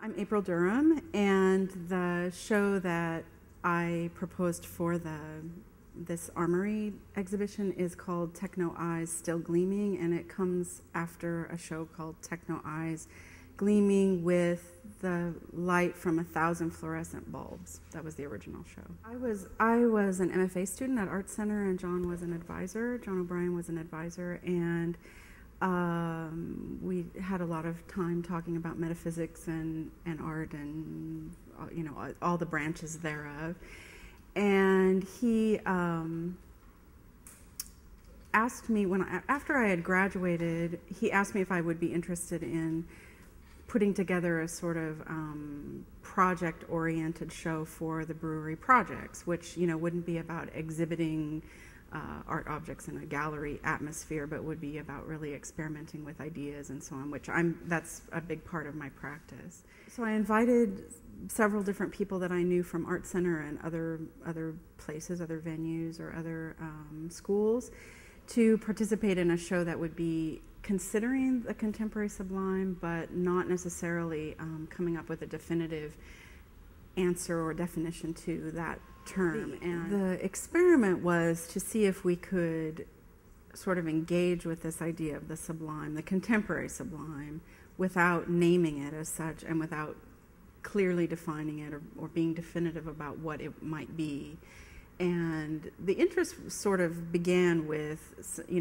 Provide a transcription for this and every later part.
I'm April Durham, and the show that I proposed for this Armory exhibition is called Techno Eyes Still Gleaming, and it comes after a show called Techno Eyes Gleaming with the light from 1,000 fluorescent bulbs. That was the original show. I was an MFA student at Art Center, and John was an advisor. John O'Brien was an advisor, and we had a lot of time talking about metaphysics and art and all the branches thereof. And he asked me after I had graduated, he asked me if I would be interested in putting together a sort of project-oriented show for the brewery projects, which wouldn't be about exhibiting art objects in a gallery atmosphere, but would be about really experimenting with ideas and so on, which that's a big part of my practice. So I invited several different people that I knew from Art Center and other places, other venues or other schools to participate in a show that would be considering the contemporary sublime, but not necessarily coming up with a definitive answer or definition to that term. And the experiment was to see if we could sort of engage with this idea of the sublime, the contemporary sublime, without naming it as such and without clearly defining it or being definitive about what it might be. And the interest sort of began with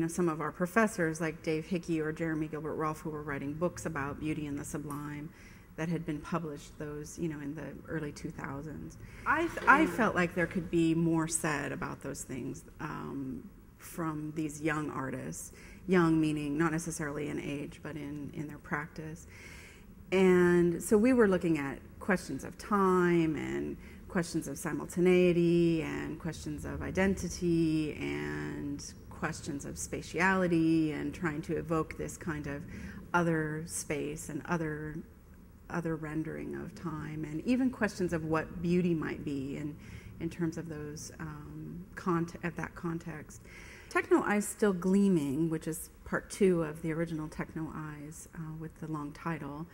some of our professors like Dave Hickey or Jeremy Gilbert Rolfe, who were writing books about beauty and the sublime that had been published in the early 2000s. I felt like there could be more said about those things from these young artists, young meaning not necessarily in age, but in their practice. And so we were looking at questions of time and questions of simultaneity and questions of identity and questions of spatiality and trying to evoke this kind of other space and other rendering of time, and even questions of what beauty might be in terms of those at that context. Techno Eyes Still Gleaming, which is part 2 of the original Techno Eyes with the long title,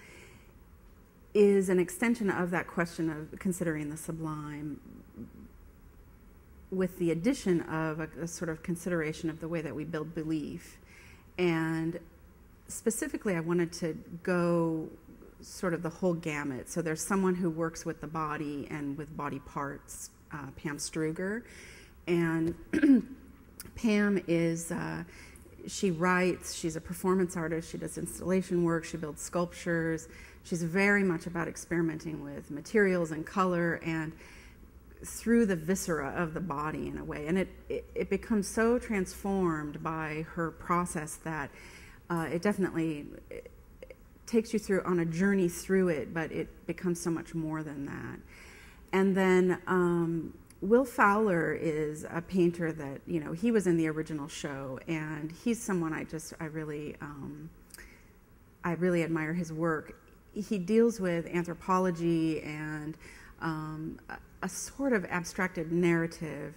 is an extension of that question of considering the sublime with the addition of a sort of consideration of the way that we build belief. And specifically, I wanted to go sort of the whole gamut. So there's someone who works with the body and with body parts, Pam Struger. And Pam is, she writes, she's a performance artist, she does installation work, she builds sculptures. She's very much about experimenting with materials and color and through the viscera of the body in a way. And it becomes so transformed by her process that it definitely takes you through on a journey through it, but it becomes so much more than that. And then Will Fowler is a painter that, he was in the original show, and he's someone I really admire his work. He deals with anthropology and a sort of abstracted narrative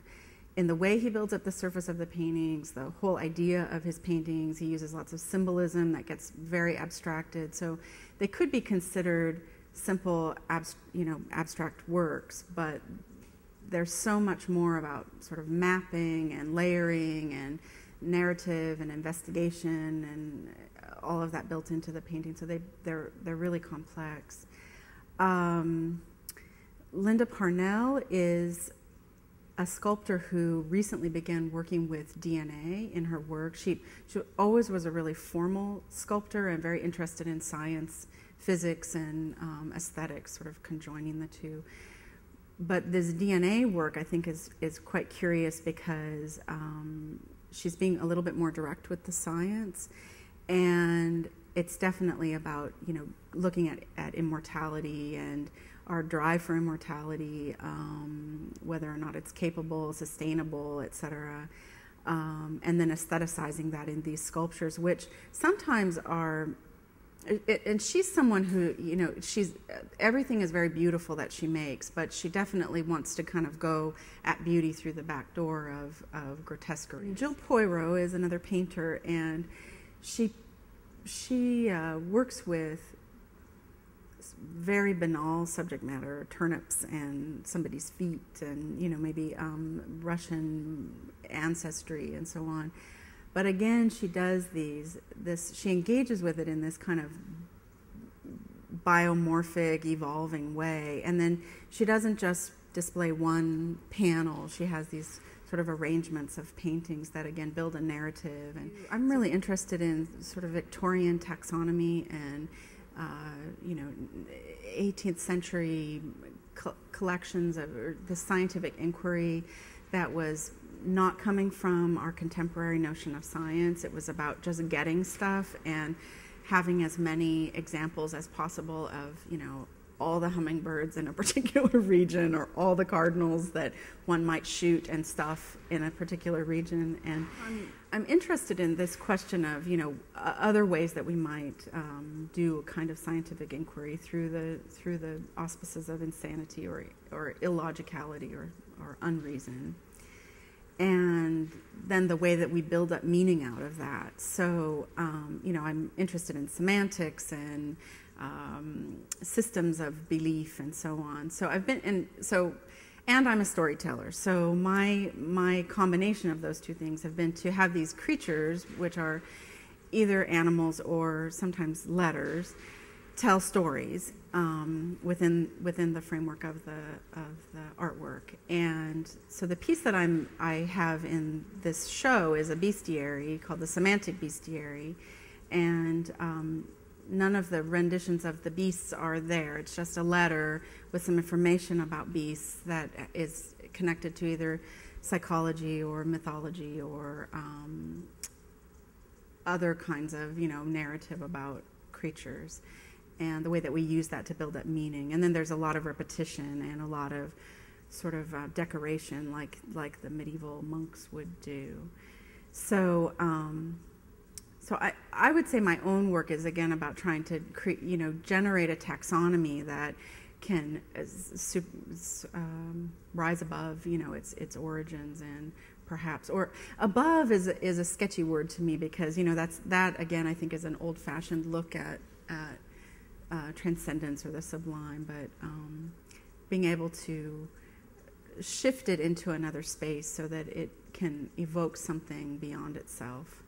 in the way he builds up the surface of the paintings, the whole idea of his paintings. He uses lots of symbolism that gets very abstracted. So they could be considered simple, abstract works, but there's so much more about sort of mapping and layering and narrative and investigation and all of that built into the painting. So they're really complex. Linda Parnell is a sculptor who recently began working with DNA in her work. She always was a really formal sculptor and very interested in science, physics, and aesthetics, sort of conjoining the two. But this DNA work, I think, is quite curious because she's being a little bit more direct with the science, and it's definitely about looking at immortality and our drive for immortality, whether or not it's capable, sustainable, etc., and then aestheticizing that in these sculptures, which sometimes are. And she's someone who, everything is very beautiful that she makes, but she definitely wants to kind of go at beauty through the back door of grotesquerie. Jill Poirot is another painter, and she works with very banal subject matter, turnips and somebody's feet, and maybe Russian ancestry and so on. But again, she does she engages with it in this kind of biomorphic, evolving way. And then she doesn't just display one panel. She has these sort of arrangements of paintings that again build a narrative. And I'm really interested in sort of Victorian taxonomy and 18th century collections of the scientific inquiry that was not coming from our contemporary notion of science. It was about just getting stuff and having as many examples as possible of, all the hummingbirds in a particular region, or all the cardinals that one might shoot and stuff in a particular region. And I'm interested in this question of, other ways that we might do a kind of scientific inquiry through the auspices of insanity or illogicality or unreason. And then the way that we build up meaning out of that. So, I'm interested in semantics and systems of belief and so on. So and I'm a storyteller. So my combination of those two things have been to have these creatures, which are either animals or sometimes letters, tell stories within the framework of the artwork. And so the piece that I have in this show is a bestiary called the Semantic Bestiary, and none of the renditions of the beasts are there. It's just a letter with some information about beasts that is connected to either psychology or mythology or other kinds of narrative about creatures, and the way that we use that to build up meaning. And then there's a lot of repetition and a lot of sort of decoration like the medieval monks would do. So so I would say my own work is again about trying to generate a taxonomy that can rise above its origins, and perhaps, or above is a sketchy word to me, because that again I think is an old-fashioned look at transcendence or the sublime, but being able to shift it into another space so that it can evoke something beyond itself.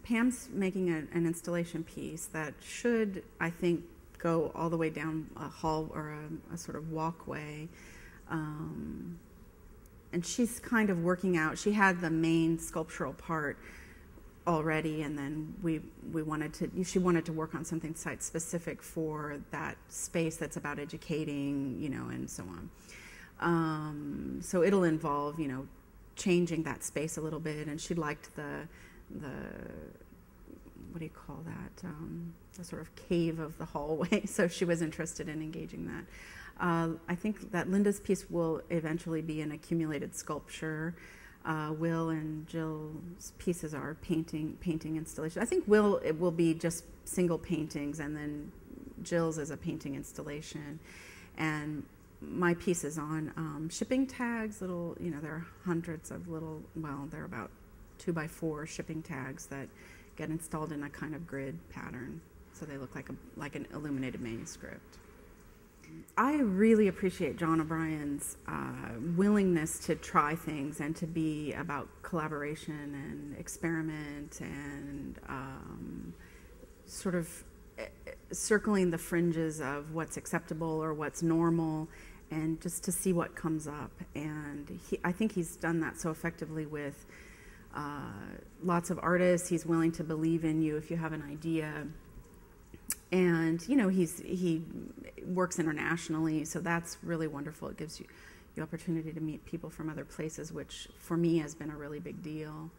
Pam's making an installation piece that should, I think, go all the way down a hall or a sort of walkway. And she's kind of working out. She had the main sculptural part already, and then she wanted to work on something site specific for that space that's about educating, and so on. So it'll involve, changing that space a little bit, and she liked the what do you call that? The sort of cave of the hallway. So she was interested in engaging that. I think that Linda's piece will eventually be an accumulated sculpture. Will and Jill's pieces are painting installation. I think it will be just single paintings, and then Jill's is a painting installation. And my piece is on shipping tags, little, there are hundreds of little, they're about 2x4 shipping tags that get installed in a kind of grid pattern, so they look like an illuminated manuscript. I really appreciate John O'Brien's willingness to try things and to be about collaboration and experiment and sort of circling the fringes of what's acceptable or what's normal, and just to see what comes up. And I think he's done that so effectively with lots of artists. He's willing to believe in you if you have an idea. And, he works internationally, so that's really wonderful. It gives you the opportunity to meet people from other places, which for me has been a really big deal.